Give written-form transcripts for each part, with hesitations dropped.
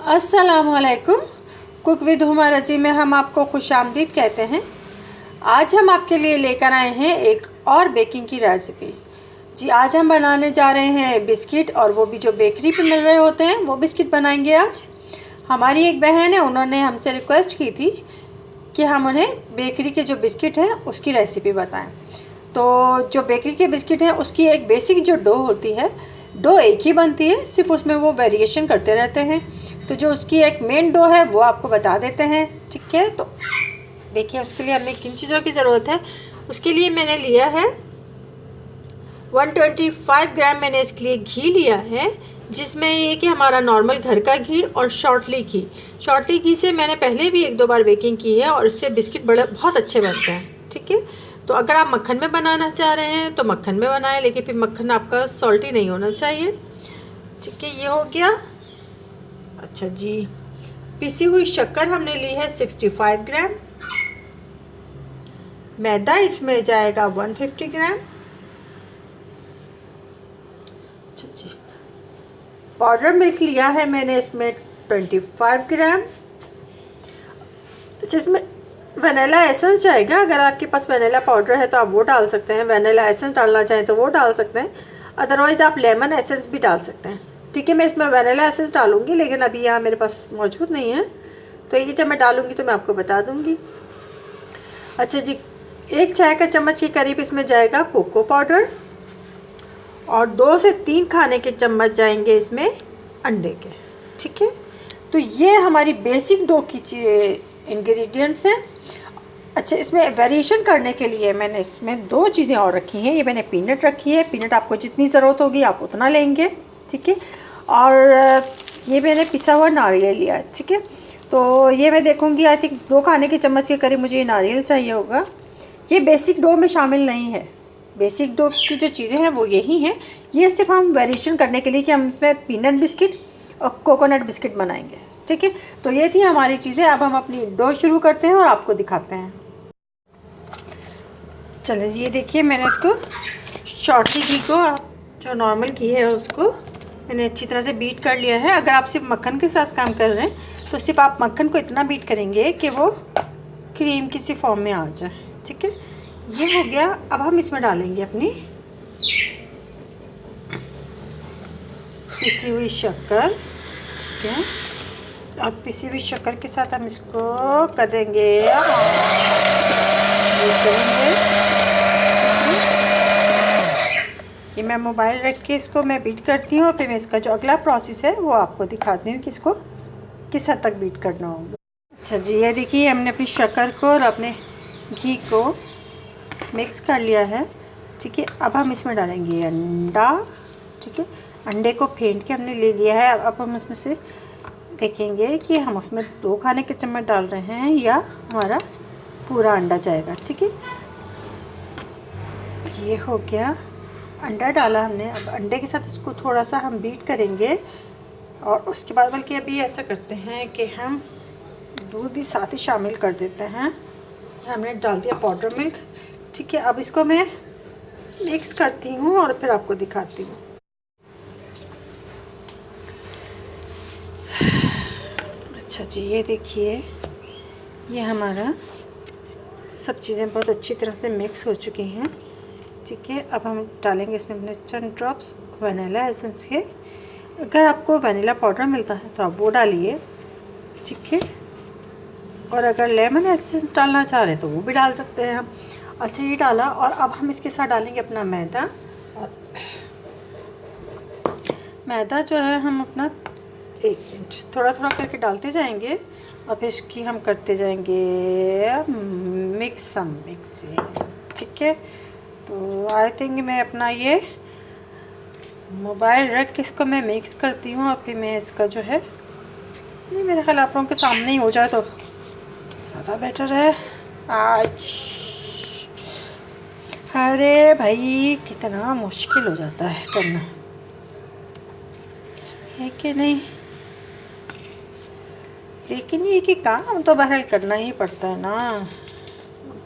अस्सलामुअलैकुम। Cook with Huma रजी में हम आपको खुशामदीद कहते हैं। आज हम आपके लिए लेकर आए हैं एक और बेकिंग की रेसिपी। जी, आज हम बनाने जा रहे हैं बिस्किट, और वो भी जो बेकरी पे मिल रहे होते हैं वो बिस्किट बनाएंगे। आज हमारी एक बहन है, उन्होंने हमसे रिक्वेस्ट की थी कि हम उन्हें बेकरी के जो बिस्किट हैं उसकी रेसिपी बताएं। तो जो बेकरी के बिस्किट हैं उसकी एक बेसिक जो डो होती है, डो एक ही बनती है, सिर्फ उसमें वो वेरिएशन करते रहते हैं। तो जो उसकी एक मेन डो है वो आपको बता देते हैं, ठीक है। तो देखिए, उसके लिए हमें किन चीज़ों की ज़रूरत है। उसके लिए मैंने लिया है 125 ग्राम मैंने इसके लिए घी लिया है, जिसमें ये कि हमारा नॉर्मल घर का घी और शॉर्टली घी से मैंने पहले भी एक दो बार बेकिंग की है और इससे बिस्किट बहुत अच्छे बनते हैं, ठीक है। तो अगर आप मक्खन में बनाना चाह रहे हैं तो मक्खन में बनाएं, लेकिन फिर मक्खन आपका सॉल्टी नहीं होना चाहिए, ठीक है। ये हो गया। अच्छा जी, पिसी हुई शक्कर हमने ली है 65 ग्राम। मैदा इसमें जाएगा 150 ग्राम। अच्छा जी, पाउडर मिल्क लिया है मैंने इसमें 25 ग्राम। जिसमें वनीला एसेंस जाएगा। अगर आपके पास वनीला पाउडर है तो आप वो डाल सकते हैं, वनीला एसेंस डालना चाहें तो वो डाल सकते हैं, अदरवाइज़ आप लेमन एसेंस भी डाल सकते हैं, ठीक है। मैं इसमें वनीला एसेंस डालूंगी, लेकिन अभी यहाँ मेरे पास मौजूद नहीं है, तो ये जब मैं डालूंगी तो मैं आपको बता दूंगी। अच्छा जी, 1 चाय का चम्मच के करीब इसमें जाएगा कोको पाउडर, और 2 से 3 खाने के चम्मच जाएंगे इसमें अंडे के, ठीक है। तो ये हमारी बेसिक डो की इंग्रेडिएंट्स हैं। अच्छा, इसमें वेरिएशन करने के लिए मैंने इसमें 2 चीज़ें और रखी हैं। ये मैंने पीनट रखी है, पीनट आपको जितनी ज़रूरत होगी आप उतना लेंगे, ठीक है। और ये मैंने पिसा हुआ नारियल लिया है, ठीक है। तो ये मैं देखूंगी, आई थिंक 2 खाने के चम्मच के करीब मुझे ये नारियल चाहिए होगा। ये बेसिक डो में शामिल नहीं है। बेसिक डो की जो चीज़ें हैं वो यही हैं। ये सिर्फ हम वेरिएशन करने के लिए कि हम इसमें पीनट बिस्किट और कोकोनट बिस्किट बनाएंगे, ठीक है। तो ये थी हमारी चीज़ें। अब हम अपनी डो शुरू करते हैं और आपको दिखाते हैं। चलिए जी, ये देखिए, मैंने इसको शॉर्टली घी को, जो नॉर्मल घी है उसको मैंने अच्छी तरह से बीट कर लिया है। अगर आप सिर्फ मक्खन के साथ काम कर रहे हैं तो सिर्फ आप मक्खन को इतना बीट करेंगे कि वो क्रीम किसी फॉर्म में आ जाए, ठीक है। ये हो गया। अब हम इसमें डालेंगे अपनी पिसी हुई शक्कर, ठीक है। और पिसी हुई शक्कर के साथ हम इसको करेंगे, ये मैं मोबाइल रख के इसको मैं बीट करती हूँ, और फिर मैं इसका जो अगला प्रोसेस है वो आपको दिखाती हूँ कि इसको किस हद तक बीट करना होगा। अच्छा जी, ये देखिए, हमने अपनी शक्कर को और अपने घी को मिक्स कर लिया है, ठीक है। अब हम इसमें डालेंगे अंडा, ठीक है। अंडे को फेंट के हमने ले लिया है। अब हम उसमें से देखेंगे कि हम उसमें 2 खाने के चम्मच डाल रहे हैं या हमारा पूरा अंडा जाएगा, ठीक है। ये हो गया, अंडा डाला हमने। अब अंडे के साथ इसको थोड़ा सा हम बीट करेंगे, और उसके बाद बल्कि अभी ऐसा करते हैं कि हम दूध भी साथ ही शामिल कर देते हैं। हमने डाल दिया पाउडर मिल्क, ठीक है। अब इसको मैं मिक्स करती हूँ और फिर आपको दिखाती हूँ। अच्छा जी, ये देखिए, ये हमारा सब चीज़ें बहुत अच्छी तरह से मिक्स हो चुकी हैं, ठीक है। अब हम डालेंगे इसमें अपने चंद ड्रॉप्स वनीला एसेंस के। अगर आपको वनीला पाउडर मिलता है तो आप वो डालिए, ठीक है। और अगर लेमन एसेंस डालना चाह रहे हैं तो वो भी डाल सकते हैं हम। अच्छा, ये डाला, और अब हम इसके साथ डालेंगे अपना मैदा। और मैदा जो है हम अपना 1 इंच थोड़ा थोड़ा करके डालते जाएंगे, और फिर इसकी हम करते जाएंगे मिक्सिंग, ठीक है। तो आई थिंक मैं अपना ये मोबाइल रख के इसको मैं मिक्स करती हूँ, और फिर मैं इसका जो है, नहीं, मेरे ख्याल आप लोगों के सामने ही हो जाए तो ज़्यादा बेटर है आज। अरे भाई, कितना मुश्किल हो जाता है करना, है कि नहीं। लेकिन ये कि काम तो बहरहाल करना ही पड़ता है ना।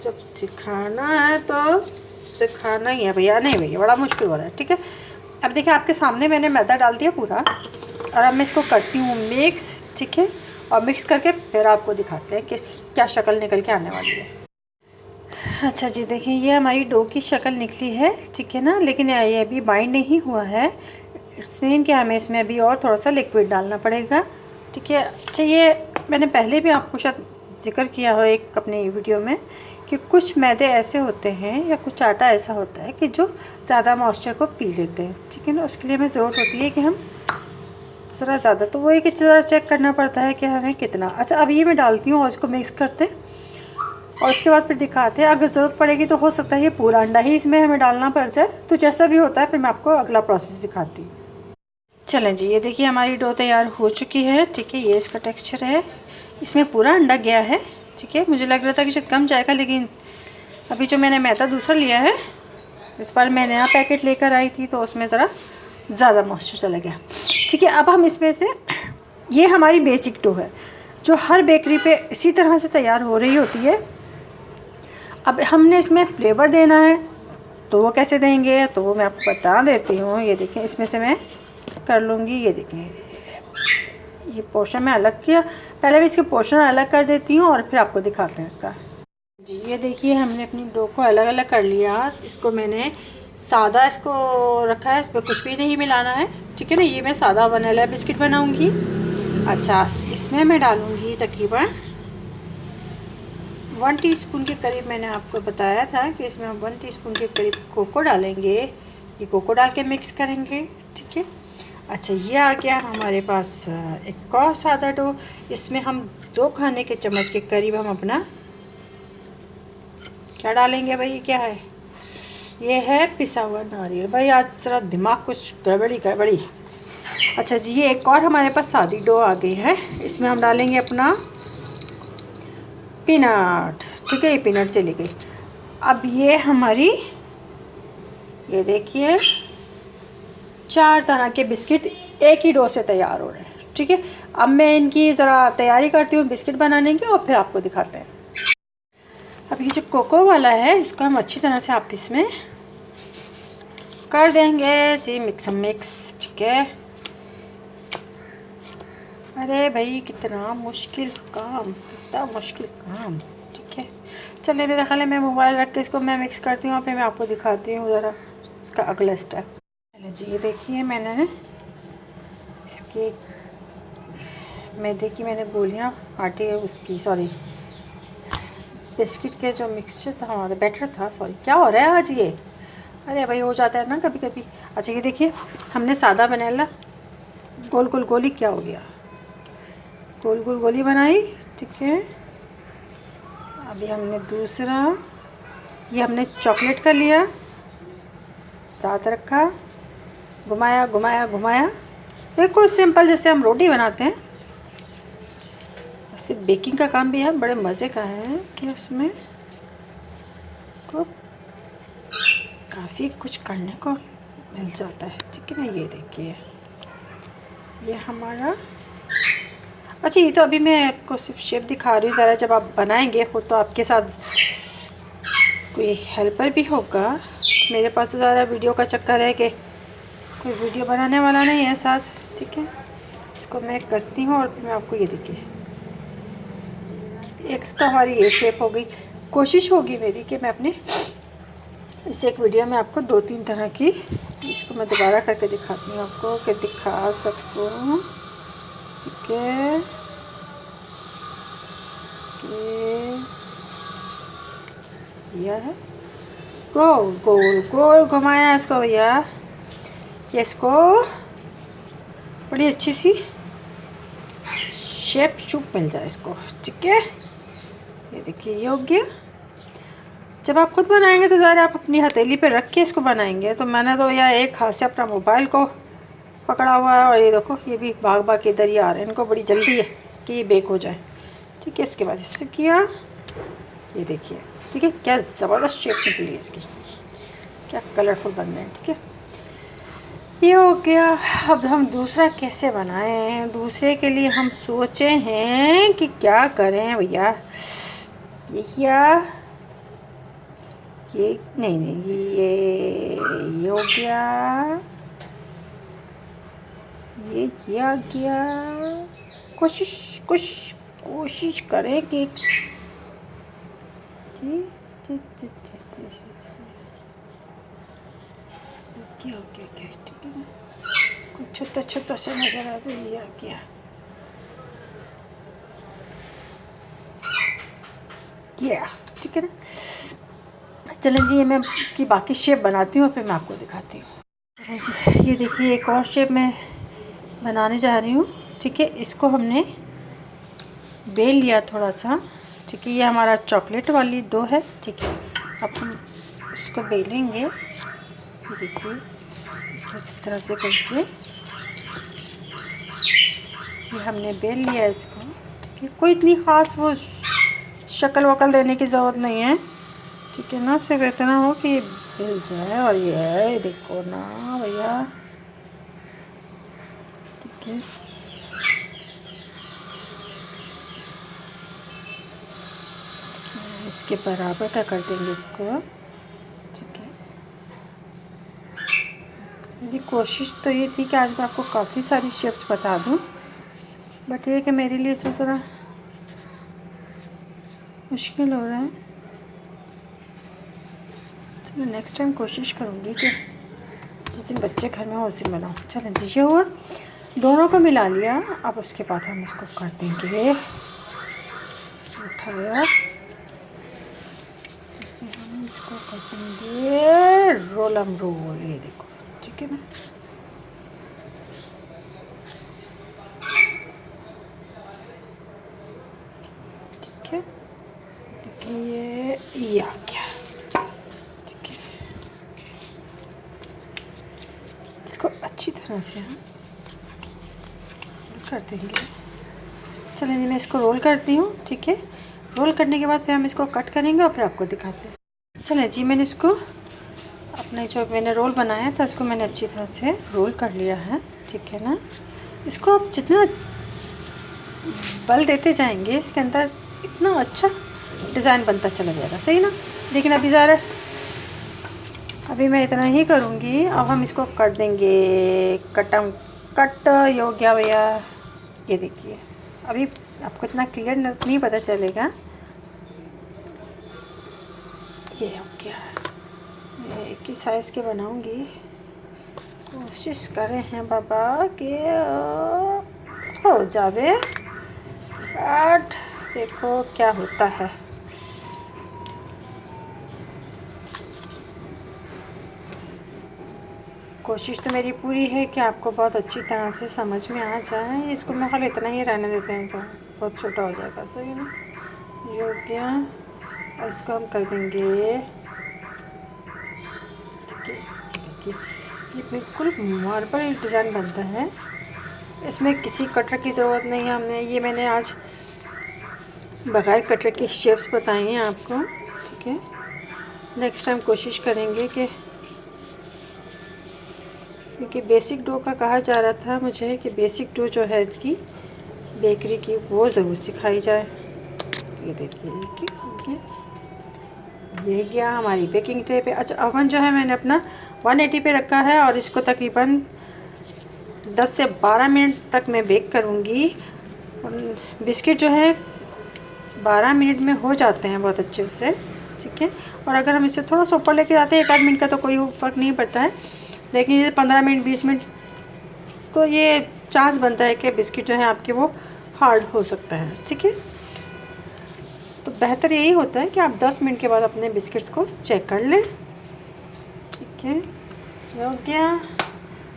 जब सिखाना है तो सिखाना ही है भैया। नहीं भैया, बड़ा मुश्किल हो रहा है, ठीक है। अब देखिए, आपके सामने मैंने मैदा डाल दिया पूरा, और अब मैं इसको करती हूँ मिक्स, ठीक है। और मिक्स करके फिर आपको दिखाते हैं कि क्या शक्ल निकल के आने वाली है। अच्छा जी, देखिए ये हमारी डो की शक्ल निकली है, ठीक है ना। लेकिन ये अभी बाइंड नहीं हुआ है, इसमें कि हमें इसमें अभी और थोड़ा सा लिक्विड डालना पड़ेगा, ठीक है। अच्छा, ये मैंने पहले भी आपको शायद जिक्र किया हो एक अपनी वीडियो में कि कुछ मैदे ऐसे होते हैं या कुछ आटा ऐसा होता है कि जो ज़्यादा मॉइस्चर को पी लेते हैं, ठीक है ना। उसके लिए हमें ज़रूरत होती है कि हम ज़रा ज़्यादा, तो वो एक ज़रा चेक करना पड़ता है कि हमें कितना। अच्छा, अब ये मैं डालती हूँ और इसको मिक्स करते और उसके बाद फिर दिखाते हैं। अगर ज़रूरत पड़ेगी तो हो सकता है ये पूरा अंडा ही इसमें हमें डालना पड़ जाए, तो जैसा भी होता है फिर मैं आपको अगला प्रोसेस दिखाती हूँ। चलें जी, ये देखिए हमारी डो तैयार हो चुकी है, ठीक है। ये इसका टेक्सचर है, इसमें पूरा अंडा गया है, ठीक है। मुझे लग रहा था कि शायद कम जाएगा, लेकिन अभी जो मैंने मैदा दूसरा लिया है, इस बार मैं नया पैकेट लेकर आई थी तो उसमें ज़रा ज़्यादा मॉइस्चर चला गया, ठीक है। अब हम इसमें से, ये हमारी बेसिक डो है जो हर बेकरी पे इसी तरह से तैयार हो रही होती है। अब हमने इसमें फ्लेवर देना है, तो वो कैसे देंगे तो वो मैं आपको बता देती हूँ। ये देखें, इसमें से मैं कर लूँगी, ये देखें ये पोर्शन मैं अलग किया, पहले भी इसके पोर्शन अलग कर देती हूँ और फिर आपको दिखाते हैं इसका। जी, ये देखिए हमने अपनी डो को अलग अलग कर लिया। इसको मैंने सादा इसको रखा है, इस पर कुछ भी नहीं मिलाना है, ठीक है ना। ये मैं सादा वनीला बिस्किट बनाऊँगी। अच्छा, इसमें मैं डालूँगी तकरीबन 1 टीस्पून के करीब, मैंने आपको बताया था कि इसमें हम 1 टीस्पून के करीब कोको डालेंगे। ये कोको डाल के मिक्स करेंगे, ठीक है। अच्छा, ये आ गया हमारे पास एक और सादा डो। इसमें हम 2 खाने के चम्मच के करीब हम अपना क्या डालेंगे भाई, क्या है ये, है पिसा हुआ नारियल। भाई आज जरा दिमाग कुछ गड़बड़ी। अच्छा जी, ये एक और हमारे पास सादी डो आ गई है, इसमें हम डालेंगे अपना पीनट, ठीक है। ये पीनट चली गई। अब ये हमारी, ये देखिए 4 तरह के बिस्किट एक ही डो से तैयार हो रहे हैं, ठीक है। अब मैं इनकी ज़रा तैयारी करती हूँ बिस्किट बनाने की और फिर आपको दिखाते हैं। अब ये जो कोको वाला है, इसको हम अच्छी तरह से आप इसमें कर देंगे जी, मिक्स, ठीक है। अरे भाई कितना मुश्किल काम, ठीक है। चलिए, मेरे ख्याल में मैमोबाइल रख के इसको मैं मिक्स करती हूँ और फिर मैं आपको दिखाती हूँ ज़रा इसका अगला स्टेप। चलिए जी, ये देखिए मैंने इसके मैदे की मैंने गोलियाँ आटे उसकी, सॉरी बिस्किट के जो मिक्सचर था हमारा, बैटर था, सॉरी क्या हो रहा है आज ये, अरे भाई हो जाता है ना कभी कभी। अच्छा, ये देखिए हमने सादा वनीला गोल गोली, क्या हो गया, गोल गोली बनाई, ठीक है। अभी हमने दूसरा, ये हमने चॉकलेट का लिया, साथ रखा, घुमाया, बिल्कुल सिंपल जैसे हम रोटी बनाते हैं। वैसे बेकिंग का काम भी है, बड़े मज़े का है कि उसमें को काफ़ी कुछ करने को मिल जाता है, ठीक है ना। ये देखिए ये हमारा, अच्छा ये तो अभी मैं आपको सिर्फ शेप दिखा रही हूँ, ज़रा जब आप बनाएंगे खुद तो आपके साथ कोई हेल्पर भी होगा। मेरे पास तो ज़्यादा वीडियो का चक्कर है कि कोई वीडियो बनाने वाला नहीं है साथ, ठीक है। इसको मैं करती हूँ और फिर मैं आपको, ये देखिए एक तो हमारी ये शेप हो गई। कोशिश होगी मेरी कि मैं अपने इस एक वीडियो में आपको 2-3 तरह की, इसको मैं दोबारा करके दिखाती हूँ आपको कि दिखा सकूँ, ठीक है। यह है गोल घुमाया इसको भैया, कि इसको बड़ी अच्छी सी शेप मिल जाए इसको, ठीक है। ये देखिए ये हो गया। जब आप खुद बनाएंगे तो ज़रा आप अपनी हथेली पे रख के इसको बनाएंगे। तो मैंने तो यार एक हाथ से अपना मोबाइल को पकड़ा हुआ है और ये देखो ये भी भाग के इधर ही आ रहे हैं, इनको बड़ी जल्दी है कि ये बेक हो जाए, ठीक है। इसके बाद इससे किया, ये देखिए, ठीक है, क्या ज़बरदस्त शेप निकली है इसकी, क्या कलरफुल बन रहे हैं, ठीक है। ये हो गया। अब हम दूसरा कैसे बनाएं, दूसरे के लिए हम सोचे हैं कि क्या करें भैया, ये नहीं ये हो गया, ये किया गया। कोशिश करें कि क्या ठीक है ना, कुछ छोटा सा नजर आ तो ये आ गया। ठीक है ना। चलें जी, ये मैं इसकी बाकी शेप बनाती हूँ और फिर मैं आपको दिखाती हूँ। चलें जी, ये देखिए एक और शेप मैं बनाने जा रही हूँ। ठीक है, इसको हमने बेल लिया थोड़ा सा। ठीक है, ये हमारा चॉकलेट वाली डो है। ठीक है, अब हम इसको बेलेंगे। ये देखिए इस तरह से करके ये हमने बेल लिया इसको। ठीक है, कोई इतनी ख़ास वो शक्ल वकल देने की ज़रूरत नहीं है। ठीक है ना, सिर्फ इतना हो कि बेल जाए। और ये देखो ना भैया, ठीक है, इसके बराबर का कर देंगे इसको। ठीक है, मेरी कोशिश तो ये थी कि आज मैं आपको काफ़ी सारी शेप्स बता दूं, बट ये कि मेरे लिए इसमें ज़रा मुश्किल हो रहा है। तो नेक्स्ट टाइम कोशिश करूँगी कि जिस दिन बच्चे घर में हो उस दिन बनाऊँ। चलें जी, ये हुआ, दोनों को मिला लिया। अब उसके बाद हम इसको कर देंगे, उठाया, हम इसको कर देंगे रोलम रोल। ये देखो, ठीक है ना। ठीक है, देखिए ये आ गया। ठीक है, इसको अच्छी तरह से हम कर देंगे। चलिए मैं इसको रोल करती हूँ। ठीक है, रोल करने के बाद फिर हम इसको कट करेंगे और फिर आपको दिखाते हैं। चलिए जी, मैंने इसको अपने जो मैंने रोल बनाया था इसको मैंने अच्छी तरह से रोल कर लिया है। ठीक है ना, इसको आप जितना बल देते जाएंगे इसके अंदर इतना अच्छा डिज़ाइन बनता चला जाएगा। सही ना। लेकिन अभी ज़रा अभी मैं इतना ही करूँगी। अब हम इसको कर देंगे कट। ये हो गया भैया, ये देखिए। अभी आपको इतना क्लियर नहीं पता चलेगा। ये हो गया, ये एक ही साइज़ के बनाऊंगी। कोशिश कर रहे हैं बाबा कि हो जावे, बट देखो क्या होता है। कोशिश तो मेरी पूरी है कि आपको बहुत अच्छी तरह से समझ में आ जाए। इसको मैं खाली इतना ही रहने देते हैं तो बहुत छोटा हो जाएगा। सही है ना। ये हो गया, और इसको हम कर देंगे। देखिए ये बिल्कुल मार्बल डिज़ाइन बनता है, इसमें किसी कटर की ज़रूरत नहीं है। हमने ये मैंने आज बगैर कटर की शेप्स बताई हैं आपको। ठीक है, नेक्स्ट टाइम कोशिश करेंगे कि क्योंकि बेसिक डो का कहा जा रहा था मुझे कि बेसिक डो जो है इसकी बेकरी की वो ज़रूर सिखाई जाए। ये देखिए ये गया हमारी बेकिंग ट्रे पे। अच्छा, ओवन जो है मैंने अपना 180 पे रखा है और इसको तकरीबन 10 से 12 मिनट तक मैं बेक करूँगी। बिस्किट जो है 12 मिनट में हो जाते हैं बहुत अच्छे से। ठीक है, और अगर हम इसे थोड़ा सा ऊपर लेके जाते हैं 1 आध मिनट का तो कोई फ़र्क नहीं पड़ता है, लेकिन ये 15 मिनट 20 मिनट तो ये चांस बनता है कि बिस्किट जो है आपके वो हार्ड हो सकता है। ठीक है, तो बेहतर यही होता है कि आप 10 मिनट के बाद अपने बिस्किट्स को चेक कर लें। ठीक है, ये हो गया।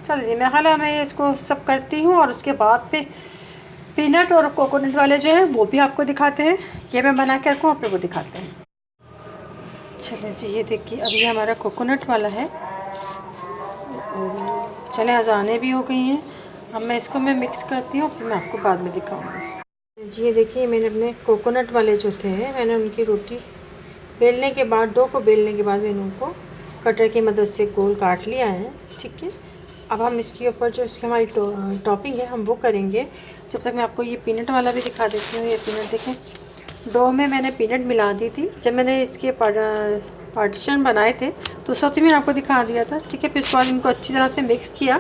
चलिए मैं हाल मैं इसको सब करती हूँ और उसके बाद पे पीनट और कोकोनट वाले जो हैं वो भी आपको दिखाते हैं। ये मैं बना के रखूँ फिर वो दिखाते हैं। चलिए जी, ये देखिए अभी हमारा कोकोनट वाला है। चले अजाने भी हो गई हैं। अब मैं इसको मिक्स करती हूँ, फिर मैं आपको बाद में दिखाऊंगी। जी ये देखिए मैंने अपने कोकोनट वाले जो थे मैंने उनकी रोटी बेलने के बाद, डो को बेलने के बाद मैंने उनको कटर की मदद से गोल काट लिया है। ठीक है, अब हम इसके ऊपर जो इसकी हमारी टॉपिंग है हम वो करेंगे। जब तक मैं आपको ये पीनट वाला भी दिखा देती हूँ। ये पीनट देखें, डो में मैंने पीनट मिला दी थी जब मैंने इसके पार्टीशन बनाए थे तो उस वक्त मैंने आपको दिखा दिया था। ठीक है, फिर इसके बाद इनको अच्छी तरह से मिक्स किया।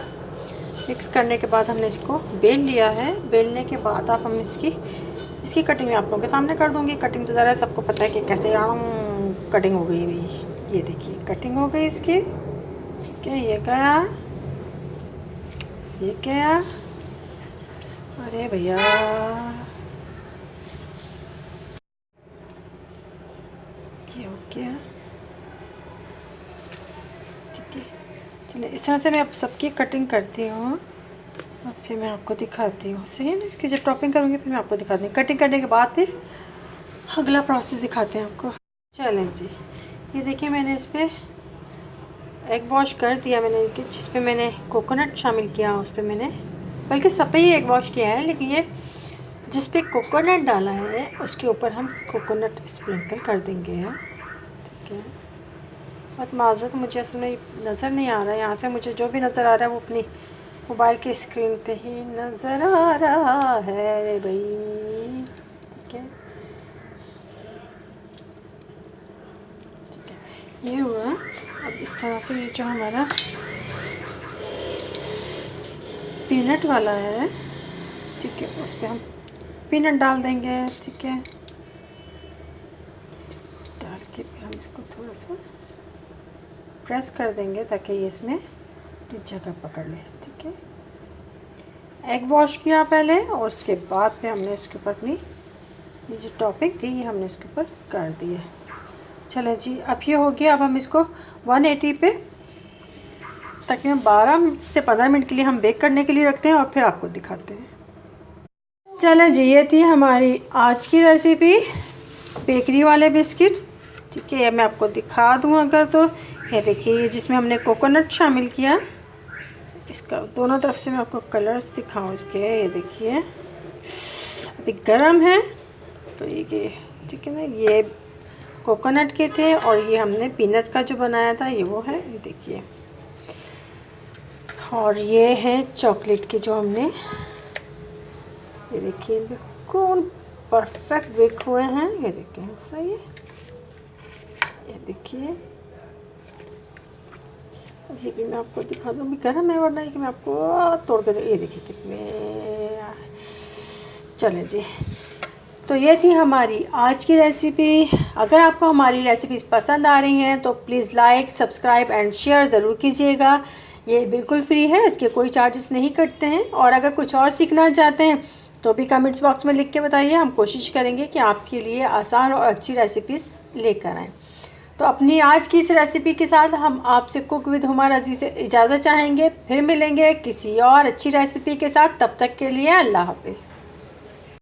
मिक्स करने के बाद हमने इसको बेल लिया है। बेलने के बाद आप हम इसकी कटिंग मैं आप लोगों के सामने कर दूँगी। कटिंग तो ज़रा सबको पता है कि कैसे कटिंग हो गई भाई। ये देखिए कटिंग हो गई इसकी। क्या ये गया, ये क्या, अरे भैया ये हो गया। ठीक है, चलिए इस तरह से मैं अब सबकी कटिंग करती हूँ और फिर मैं आपको दिखाती हूँ। सही है ना, इसकी जब टॉपिंग करूँगी फिर मैं आपको दिखाती हूँ। कटिंग करने के बाद फिर अगला प्रोसेस दिखाते हैं आपको। चलें जी, ये देखिए मैंने इस पर एग वॉश कर दिया मैंने, जिस पे मैंने कोकोनट शामिल किया उस पर मैंने, बल्कि सब पे ही एग वॉश किया है, लेकिन ये जिस पे कोकोनट डाला है उसके ऊपर हम कोकोनट स्प्रिंकल कर देंगे। ठीक है, बहुत माजरत, मुझे असल में नज़र नहीं आ रहा है यहाँ से। मुझे जो भी नज़र आ रहा है वो अपनी मोबाइल के स्क्रीन पे ही नज़र आ रहा है भाई। ठीक है, ठीक है, ये हुआ। अब इस तरह से ये जो हमारा पीनट वाला है, ठीक है, उस पर हम पीनट डाल देंगे। ठीक है, डाल के फिर हम इसको थोड़ा सा प्रेस कर देंगे ताकि ये इसमें जगह पकड़ ले। ठीक है, एग वॉश किया पहले और उसके बाद फिर हमने इसके ऊपर अपनी ये जो टॉपिंग थी ये हमने इसके ऊपर कर दी है। चलें जी, अब ये हो गया। अब हम इसको 180 पे तकरीबन 12 से 15 मिनट के लिए हम बेक करने के लिए रखते हैं और फिर आपको दिखाते हैं। चलें जी, ये थी हमारी आज की रेसिपी, बेकरी वाले बिस्किट। ठीक है, मैं आपको दिखा दूँ अगर तो ये देखिए जिसमें हमने कोकोनट शामिल किया। इसका दोनों तरफ से मैं आपको कलर्स दिखाऊँ इसके। ये देखिए अभी गर्म है तो ये ठीक है ना, ये कोकोनट के थे और ये हमने पीनट का जो बनाया था ये वो है। ये देखिए, और ये है चॉकलेट के जो हमने, ये देखिए बिल्कुल परफेक्ट बेक हुए हैं। ये देखिए सही है, ये देखिए। ये भी मैं आपको दिखा दूँ, भी गर्म है वरना कि मैं आपको तोड़ के ये देखिए कितने। चलें जी, तो ये थी हमारी आज की रेसिपी। अगर आपको हमारी रेसिपीज़ पसंद आ रही हैं तो please like, subscribe and share ज़रूर कीजिएगा। ये बिल्कुल फ्री है, इसके कोई चार्जेस नहीं कटते हैं। और अगर कुछ और सीखना चाहते हैं तो भी कमेंट्स बॉक्स में लिख के बताइए, हम कोशिश करेंगे कि आपके लिए आसान और अच्छी रेसिपीज़ लेकर आएँ। तो अपनी आज की इस रेसिपी के साथ हम आपसे कुक विद हुमा रज़ी से इजाज़त चाहेंगे। फिर मिलेंगे किसी और अच्छी रेसिपी के साथ, तब तक के लिए अल्लाह हाफिज़।